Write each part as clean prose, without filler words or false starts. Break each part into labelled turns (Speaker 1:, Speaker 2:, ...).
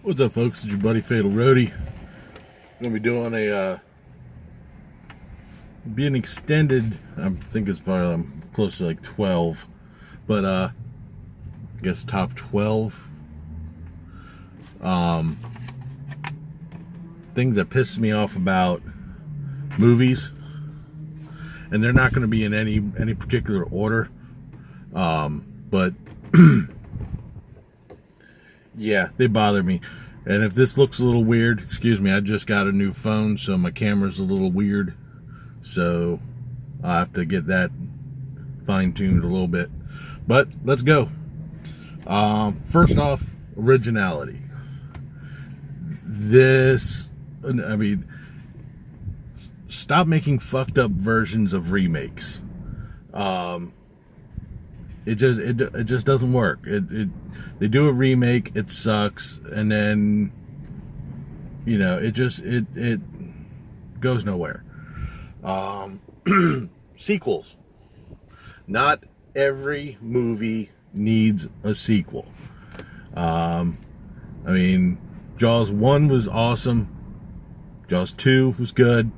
Speaker 1: What's up, folks? It's your buddy Fatal Roadie. I'm gonna be doing an extended. I think it's probably close to like 12, but I guess top 12 things that piss me off about movies, and they're not going to be in any particular order, but yeah, they bother me. And if this looks a little weird, excuse me, I just got a new phone, so my camera's a little weird. So I'll have to get that fine-tuned a little bit. But let's go. First off, originality. Stop making fucked up versions of remakes. It just doesn't work. They do a remake, it sucks, and then it goes nowhere. Sequels. Not every movie needs a sequel. Jaws 1 was awesome. Jaws 2 was good.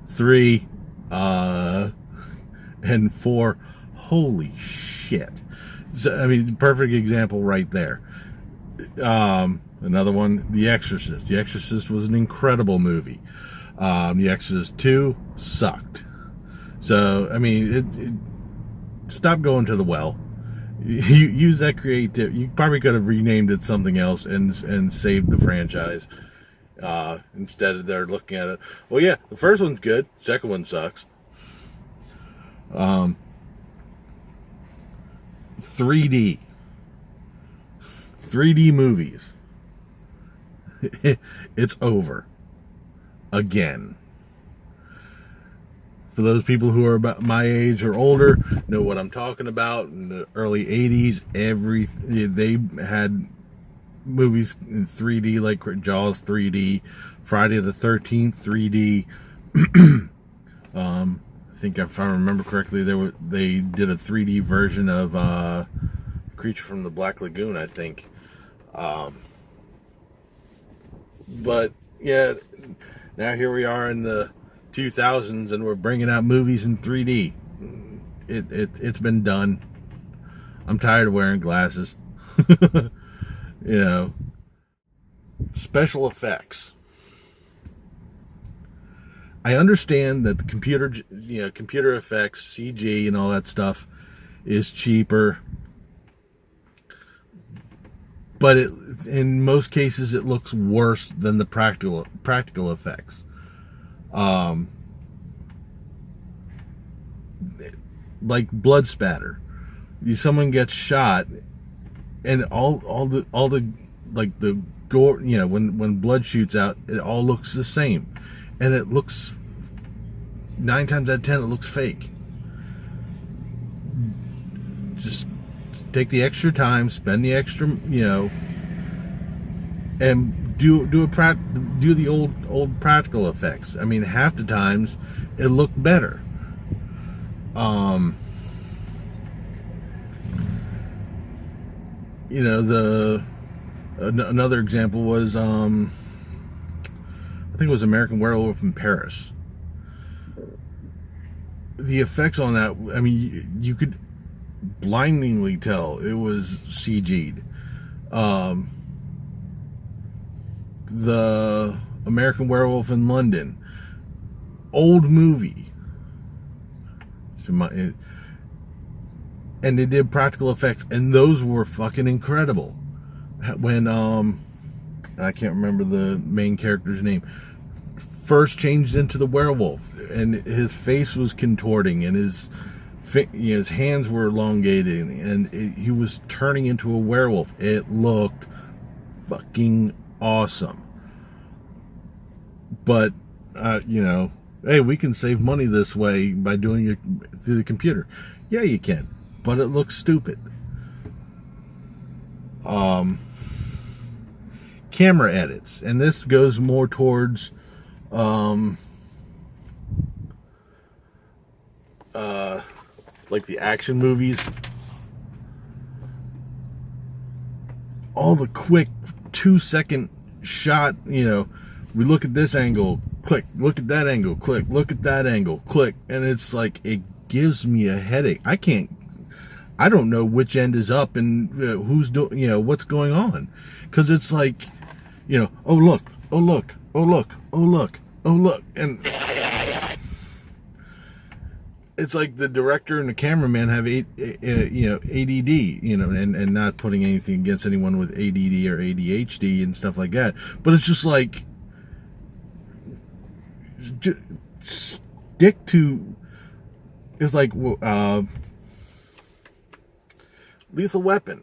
Speaker 1: 3 and 4, holy shit. So, perfect example right there. Another one, The Exorcist. The Exorcist was an incredible movie. The Exorcist 2 sucked. So, stop going to the well. You use that creative. You probably could have renamed it something else and saved the franchise. Instead of they're looking at it. Well, yeah, the first one's good. Second one sucks. 3D movies. It's over again. For those people who are about my age or older, know what I'm talking about. In the early 80s, they had movies in 3D, like Jaws 3D, Friday the 13th 3D. I think if I remember correctly, they did a 3D version of Creature from the Black Lagoon, I think. But yeah, now here we are in the 2000s, and we're bringing out movies in 3D. It's been done. I'm tired of wearing glasses. Special effects. I understand that the computer effects, CG, and all that stuff is cheaper, but in most cases it looks worse than the practical effects. Like blood spatter. Someone gets shot, and all the like the gore. When blood shoots out, it all looks the same, and it looks 9 times out of 10 it looks fake. Just take the extra time, spend the extra, and do the old practical effects. Half the times it looked better. Another example was I think it was American Werewolf in Paris. The effects on that, you could blindingly tell it was CG'd. The American Werewolf in London, old movie, and they did practical effects, and those were fucking incredible. When I can't remember the main character's name, first changed into the werewolf, and his face was contorting, and his hands were elongated, and he was turning into a werewolf. It looked fucking awesome. But hey, we can save money this way by doing it through the computer. Yeah, you can, but it looks stupid. Camera edits, and this goes more towards like the action movies. All the quick 2-second shot, we look at this angle, click, look at that angle, click, look at that angle, click, and it's like, it gives me a headache. I don't know which end is up and who's doing, what's going on, because it's like, oh look, oh look, oh look, oh look, oh look, and it's like the director and the cameraman have ADD, and not putting anything against anyone with ADD or ADHD and stuff like that, but it's just like, stick to. It's like Lethal Weapon.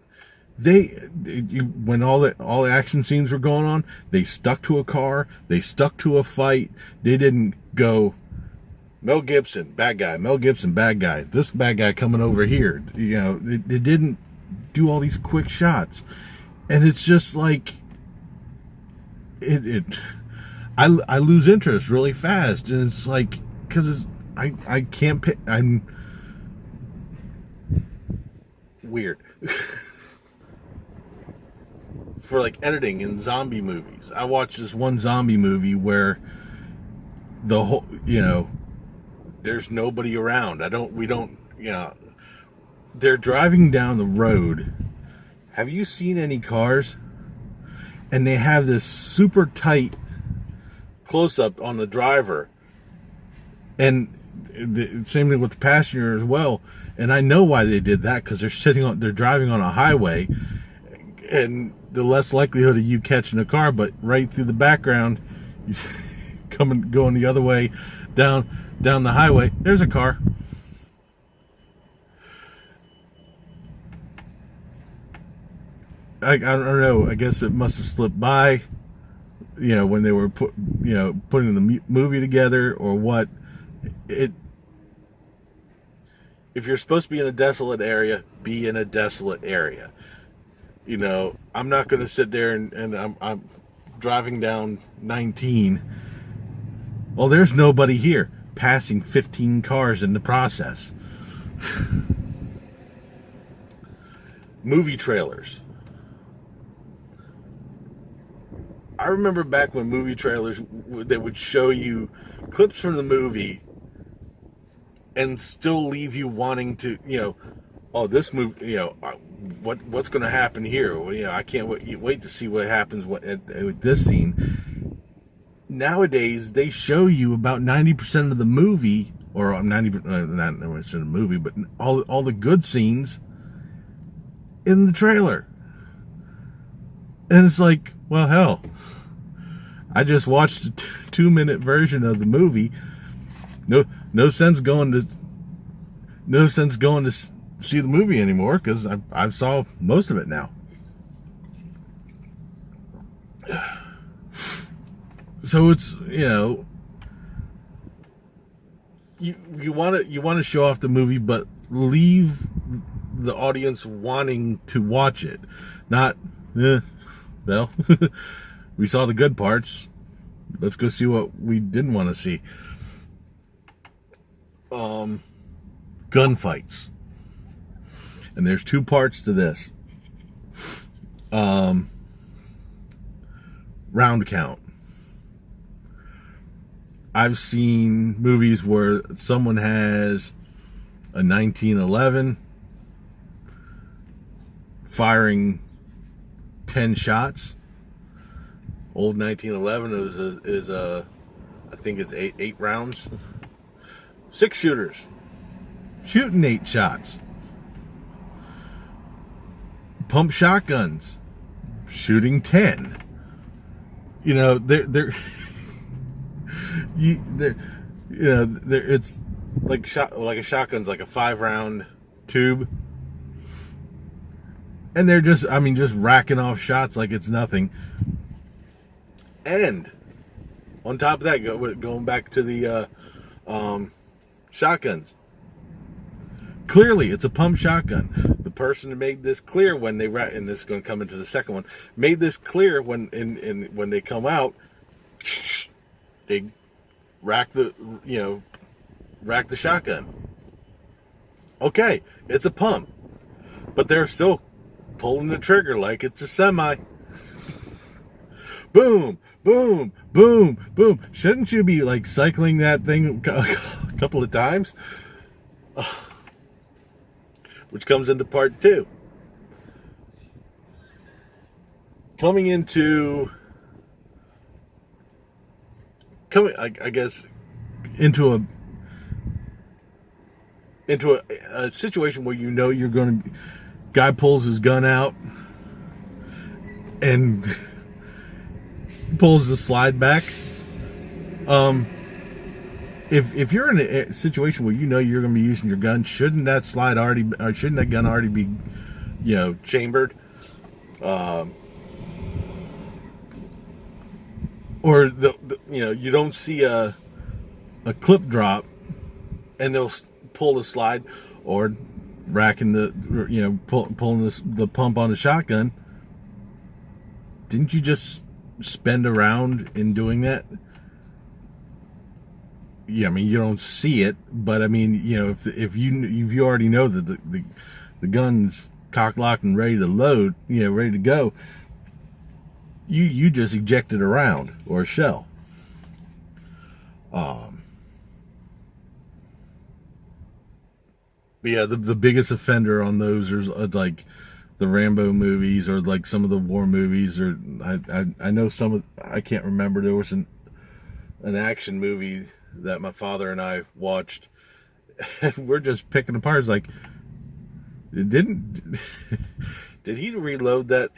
Speaker 1: When all the action scenes were going on, they stuck to a car, they stuck to a fight. They didn't go, Mel Gibson, bad guy, Mel Gibson, bad guy, this bad guy coming over here. They didn't do all these quick shots. And it's just like, I lose interest really fast. And it's like, because I can't pick, I'm weird. For like editing in zombie movies, I watched this one zombie movie where the whole, there's nobody around. They're driving down the road. Have you seen any cars? And they have this super tight close up on the driver, and the same thing with the passenger as well. And I know why they did that, because they're driving on a highway, and the less likelihood of you catching a car. But right through the background, you going the other way down the highway, there's a car. I don't know. I guess it must have slipped by, when they were putting the movie together, or what. If you're supposed to be in a desolate area, be in a desolate area. I'm not going to sit there and I'm driving down 19. Well, there's nobody here, passing 15 cars in the process. Movie trailers. I remember back when movie trailers, they would show you clips from the movie and still leave you wanting to, oh, this movie, what's going to happen here? Well, I can't wait to see what happens with this scene. Nowadays, they show you about 90% of the movie, or 90%, not 90% of the movie, but all the good scenes in the trailer. And it's like, well, hell, I just watched a 2-minute version of the movie. No sense going to see the movie anymore, because I've saw most of it now. So it's, you want to show off the movie, but leave the audience wanting to watch it. Not, well, we saw the good parts. Let's go see what we didn't want to see. Gunfights. And there's two parts to this. Round count. I've seen movies where someone has a 1911 firing 10 shots. Old 1911 is I think it's eight rounds. 6 shooters shooting 8 shots. Pump shotguns shooting 10. They're it's like a shotgun's like a 5-round tube, and they're just racking off shots like it's nothing. And on top of that, going back to the shotguns, clearly it's a pump shotgun. The person who made this clear when they and this is going to come into the second one, made this clear when they come out, they rack the shotgun. Okay, it's a pump, but they're still pulling the trigger like it's a semi. boom, boom, boom, boom. Shouldn't you be like cycling that thing a couple of times? Which comes into part 2. I guess into a situation where you know you're going to, guy pulls his gun out and pulls the slide back. If you're in a situation where you know you're going to be using your gun, shouldn't that gun already be, chambered? Or you don't see a clip drop, and they'll pull the slide, or racking pulling the pump on the shotgun. Didn't you just spend a round in doing that? Yeah, I mean, you don't see it, but I mean, if you already know that the gun's cock locked and ready to load, ready to go, you just ejected a round or a shell. But yeah, the biggest offender on those are like the Rambo movies, or like some of the war movies, or I know I can't remember. There was an action movie that my father and I watched, and we're just picking apart. It's like, did he reload that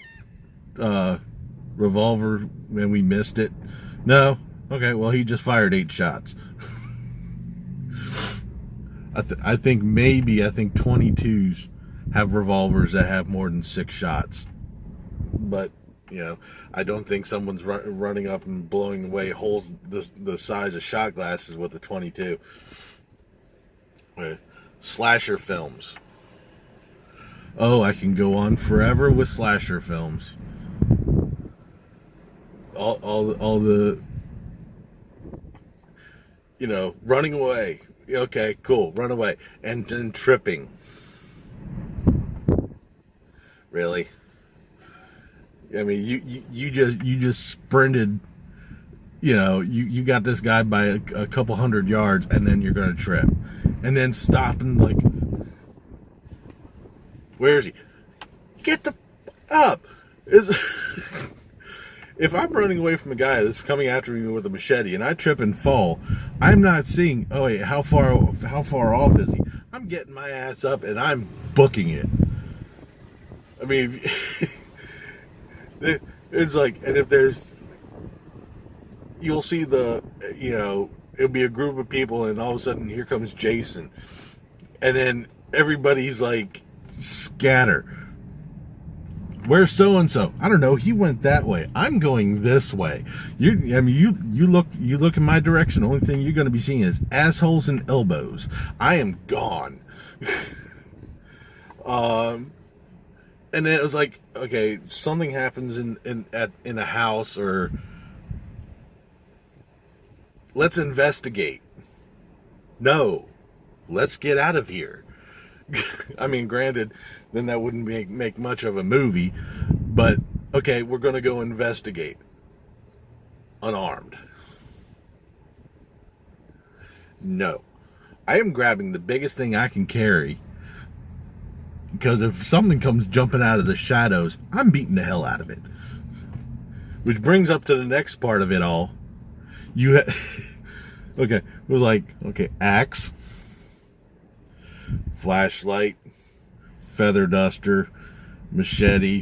Speaker 1: revolver when we missed it? No. Okay, well, he just fired 8 shots. I think 22s have revolvers that have more than 6 shots, but I don't think someone's running up and blowing away holes the size of shot glasses with a 22. Slasher films. Oh, I can go on forever with slasher films. All the running away. Okay, cool, run away, and then tripping. Really? I mean, you just sprinted. You got this guy by a couple hundred yards, and then you're gonna trip, and then stop and like, where is he? Get the up! If I'm running away from a guy that's coming after me with a machete and I trip and fall, I'm not seeing, oh wait, how far off is he? I'm getting my ass up and I'm booking it. I mean, it's like, and if you'll see it'll be a group of people, and all of a sudden here comes Jason, and then everybody's like, scatter. Where's so-and-so? I don't know. He went that way. I'm going this way. You look in my direction. The only thing you're going to be seeing is assholes and elbows. I am gone. And then it was like, okay, something happens in a house, or let's investigate. No, let's get out of here. I mean, granted, then that wouldn't make much of a movie, but okay, we're going to go investigate. Unarmed. No. I am grabbing the biggest thing I can carry, because if something comes jumping out of the shadows, I'm beating the hell out of it. Which brings up to the next part of it all. Okay, it was like, okay, axe, flashlight, feather duster, machete,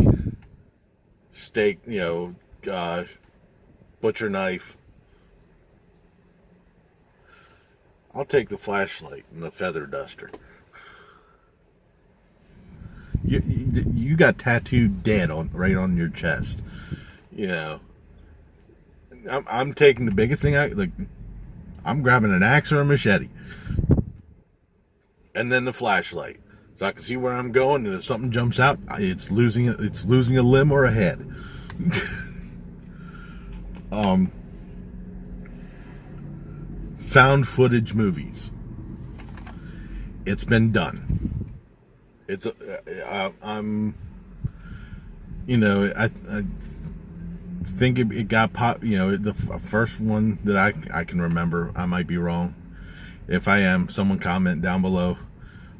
Speaker 1: steak, butcher knife. I'll take the flashlight and the feather duster. You got tattooed dead right on your chest. I'm taking the biggest thing I'm grabbing an axe or a machete. And then the flashlight, so I can see where I'm going, and if something jumps out, it's losing a limb or a head. Found footage movies. It's been done. think it got pop. The first one that I can remember. I might be wrong. If I am, someone comment down below.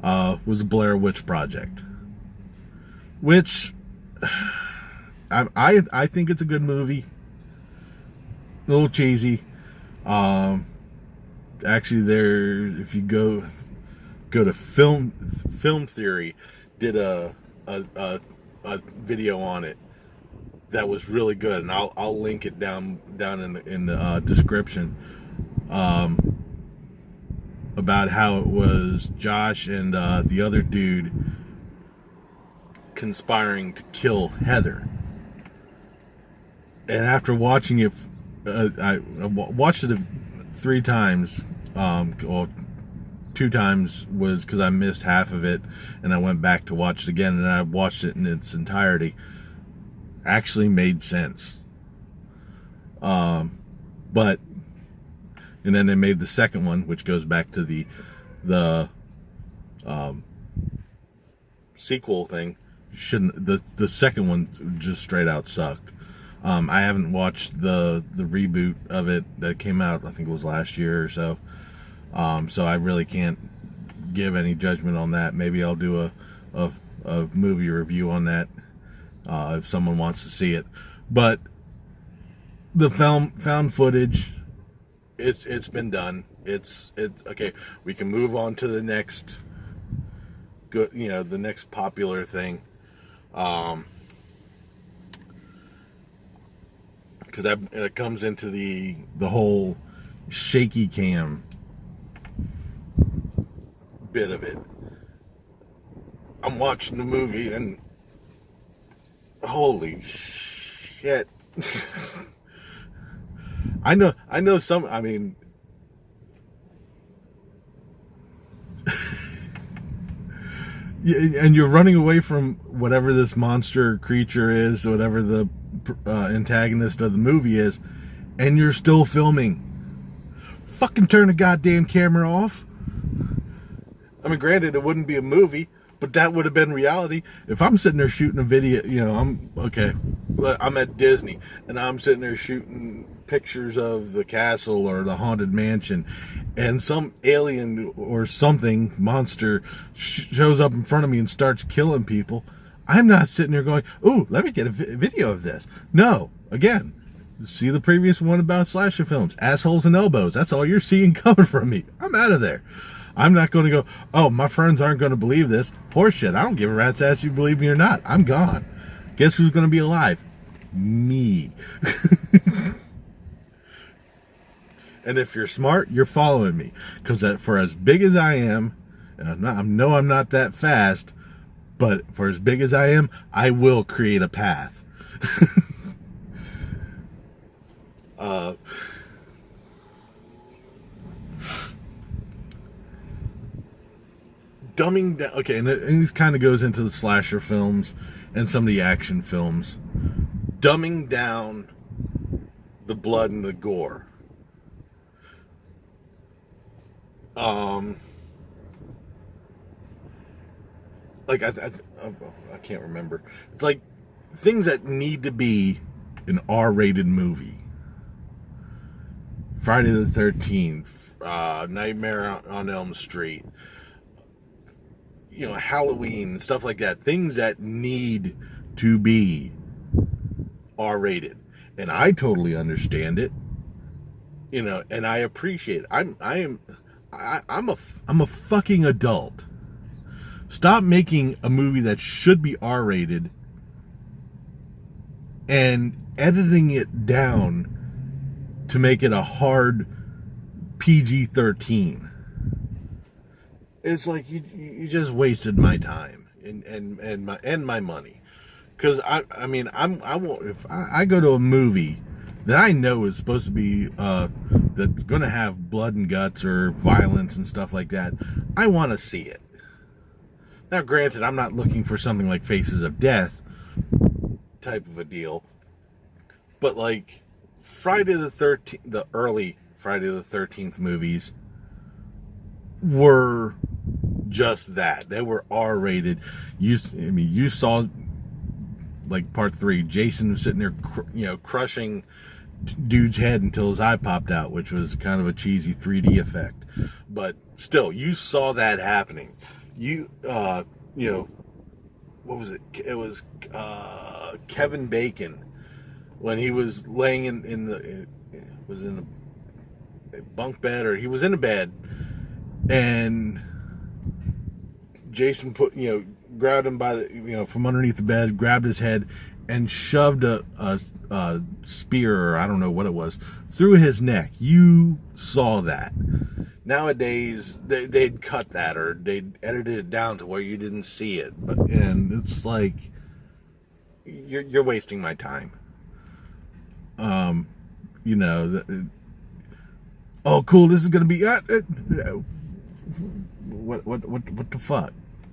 Speaker 1: Was Blair Witch Project, which I think it's a good movie. A little cheesy. Actually, if you go to film theory, did a video on it that was really good, and I'll link it down in the description. About how it was Josh and the other dude conspiring to kill Heather. And after watching it, I watched it 3 times. Well, 2 times was because I missed half of it, and I went back to watch it again, and I watched it in its entirety. Actually made sense. But and then they made the second one, which goes back to the sequel thing. The second one just straight out sucked. I haven't watched the reboot of it that came out. I think it was last year or so. So I really can't give any judgment on that. Maybe I'll do a movie review on that if someone wants to see it. But the found footage. It's been done. It's okay. We can move on to the next good, the next popular thing. Because that comes into the whole shaky cam bit of it. I'm watching the movie and holy shit. I know some, I mean, and you're running away from whatever this monster creature is, whatever the antagonist of the movie is, and you're still filming. Fucking turn the goddamn camera off. I mean, granted, it wouldn't be a movie, but that would have been reality. If I'm sitting there shooting a video, I'm at Disney, and I'm sitting there shooting pictures of the castle or the haunted mansion, and some alien or something monster shows up in front of me and starts killing people. I'm not sitting there going, "Ooh, let me get a video of this." No, again, see the previous one about slasher films, assholes and elbows. That's all you're seeing coming from me. I'm out of there. I'm not going to go, "Oh, my friends aren't going to believe this." Horseshit. I don't give a rat's ass you believe me or not. I'm gone. Guess who's going to be alive? Me. And if you're smart, you're following me. Because for as big as I am, and I know I'm not that fast, but for as big as I am, I will create a path. Dumbing down. Okay, and this kind of goes into the slasher films and some of the action films. Dumbing down the blood and the gore. Like I can't remember. It's like things that need to be an R-rated movie. Friday the 13th, Nightmare on Elm Street, Halloween, stuff like that. Things that need to be R-rated, and I totally understand it. And I appreciate it. I'm a fucking adult. Stop making a movie that should be R-rated and editing it down to make it a hard PG-13. It's like you just wasted my time and my money. Because I won't, if I go to a movie that I know is supposed to be that's going to have blood and guts or violence and stuff like that, I want to see it. Now, granted, I'm not looking for something like Faces of Death type of a deal, but like Friday the 13th, the early Friday the 13th movies were just that. They were R-rated. You saw like part 3, Jason was sitting there, crushing dude's head until his eye popped out, which was kind of a cheesy 3D effect. But still, you saw that happening. You know, what was it? It was Kevin Bacon when he was laying in a bunk bed, or he was in a bed, and Jason grabbed him by the, from underneath the bed, grabbed his head, and shoved a spear, or I don't know what it was, through his neck. You saw that. Nowadays, they'd cut that, or they'd edited it down to where you didn't see it. And it's like, you're wasting my time. Oh, cool, this is gonna be what the fuck?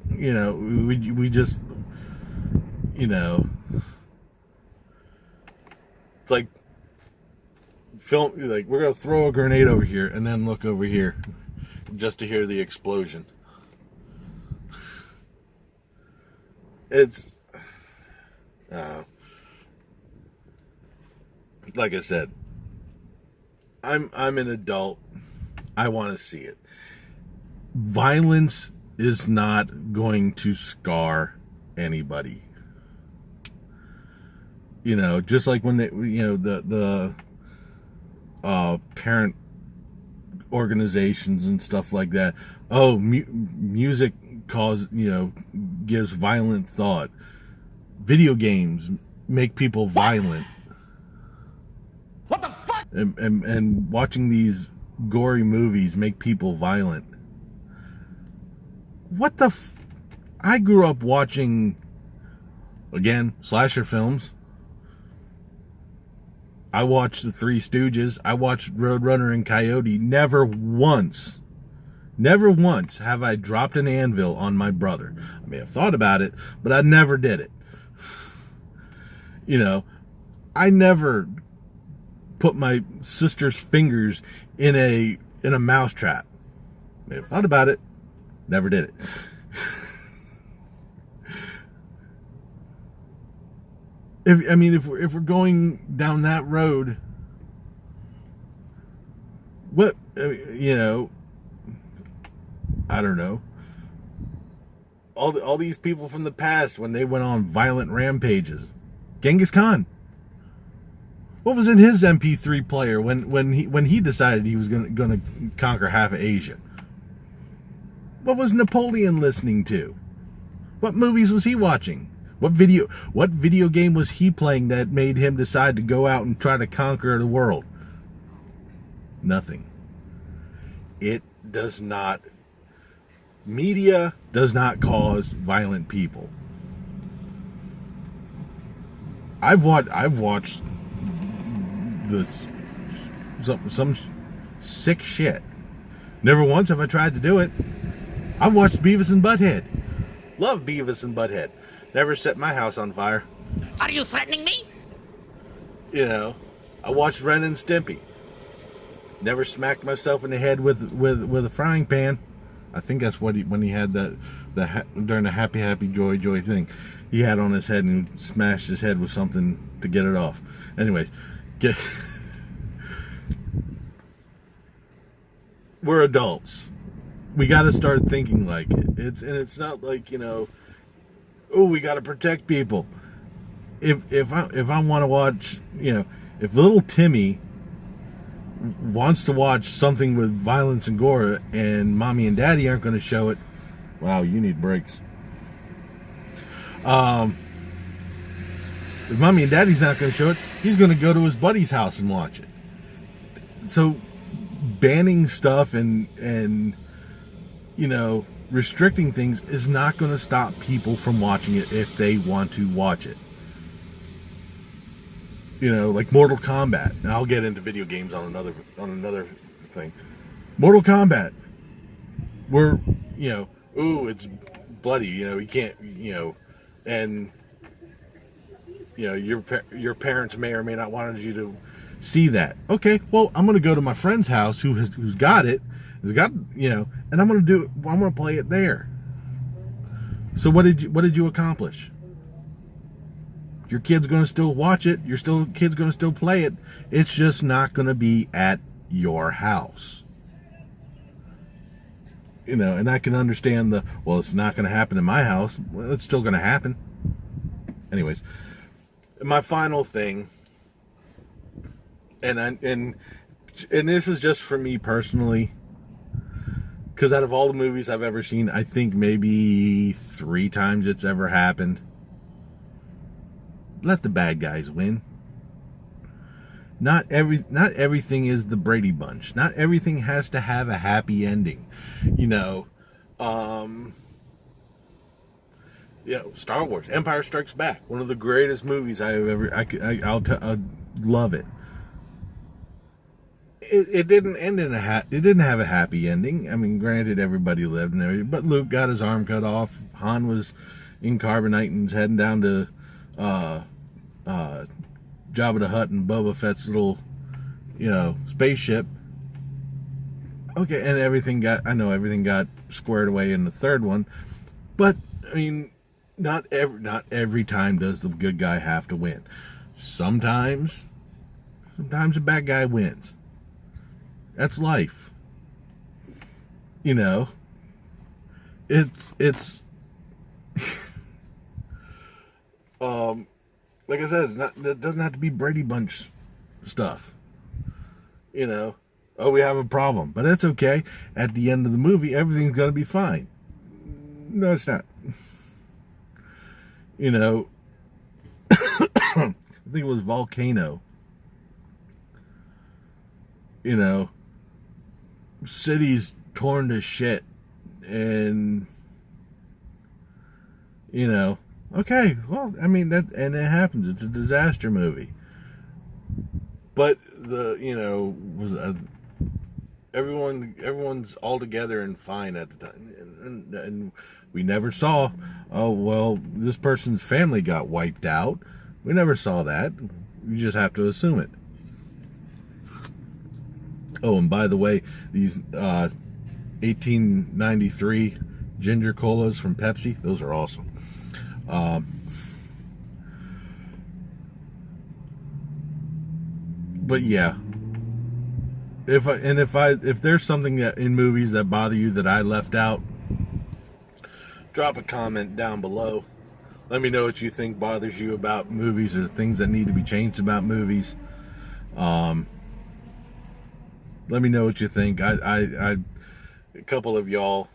Speaker 1: We just, it's like film, like we're gonna throw a grenade over here and then look over here just to hear the explosion. It's like I said, I'm an adult. I want to see it. Violence is not going to scar anybody. Just like when they, the parent organizations and stuff like that. Oh, music gives violent thought. Video games make people violent.
Speaker 2: What the fuck?
Speaker 1: And watching these gory movies make people violent. What the I grew up watching, again, slasher films. I watched The Three Stooges. I watched Roadrunner and Coyote. Never once have I dropped an anvil on my brother. I may have thought about it, but I never did it. I never put my sister's fingers in a mousetrap. May have thought about it, never did it. If we're going down that road, what, I don't know. All these people from the past, when they went on violent rampages. Genghis Khan. What was in his MP3 player when he decided he was gonna conquer half of Asia? What was Napoleon listening to? What movies was he watching? What video game was he playing that made him decide to go out and try to conquer the world? Nothing. Media does not cause violent people. I've watched some sick shit. Never once have I tried to do it. I've watched Beavis and Butthead. Love Beavis and Butthead. Never set my house on fire.
Speaker 2: Are you threatening me?
Speaker 1: I watched Ren and Stimpy. Never smacked myself in the head with a frying pan. I think that's what when he had during the happy joy thing. He had on his head and smashed his head with something to get it off. Anyways, we're adults. We got to start thinking like it. It's not like, we got to protect people. If I want to watch, if little Timmy wants to watch something with violence and gore and mommy and daddy aren't going to show it, wow, you need breaks. If mommy and daddy's not going to show it, he's going to go to his buddy's house and watch it. So banning stuff and restricting things is not going to stop people from watching it if they want to watch it. Like Mortal Kombat. And I'll get into video games on another thing. Mortal Kombat. Where, it's bloody, you can't, and your parents may or may not wanted you to see that. Okay, well, I'm going to go to my friend's house who's got it, and I'm going to play it there. So what did you accomplish? Your kid's going to still watch it. Kid's going to still play it. It's just not going to be at your house. You know, and I can understand well, it's not going to happen in my house. Well, it's still going to happen. Anyways, my final thing, and this is just for me personally, because out of all the movies I've ever seen, I think maybe 3 times it's ever happened. Let the bad guys win. Not everything is the Brady Bunch. Not everything has to have a happy ending. You know, Star Wars, Empire Strikes Back, one of the greatest movies I have ever. I'll love it. It didn't end in it didn't have a happy ending. I mean, granted, everybody lived and everything, but Luke got his arm cut off. Han was in carbonite and heading down to Jabba the Hutt and Boba Fett's little, spaceship. Okay, and everything got squared away in the third one, but I mean, not every time does the good guy have to win. Sometimes the bad guy wins. That's life. You know, it's like I said, it doesn't have to be Brady Bunch stuff. You know, oh, we have a problem, but that's okay. At the end of the movie, everything's gonna be fine. No, it's not. You know, I think it was Volcano. You know, cities torn to shit, and okay, well, I mean that, and it happens. It's a disaster movie, but everyone's all together and fine at the time, and we never saw, oh well, this person's family got wiped out. We never saw that. You just have to assume it. Oh, and by the way, these 1893 ginger colas from Pepsi, those are awesome. But yeah, if there's something that in movies that bother you that I left out, drop a comment down below. Let me know what you think bothers you about movies or things that need to be changed about movies. Let me know what you think. A couple of y'all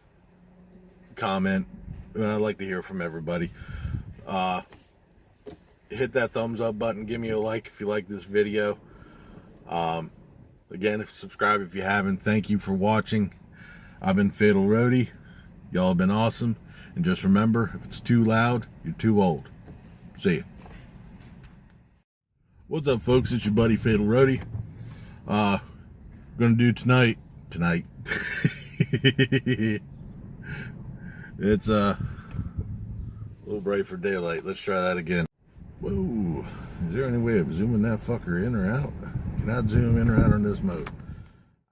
Speaker 1: comment, and I'd like to hear from everybody. Hit that thumbs up button. Give me a like if you like this video. Again, subscribe if you haven't. Thank you for watching. I've been Fatal Roadie. Y'all have been awesome. And just remember, if it's too loud, you're too old. See ya. What's up, folks? It's your buddy Fatal Roadie. Gonna do tonight. It's a little bright for daylight. Let's try that again. Whoa, is there any way of zooming that fucker in or out? Cannot zoom in or out on this mode.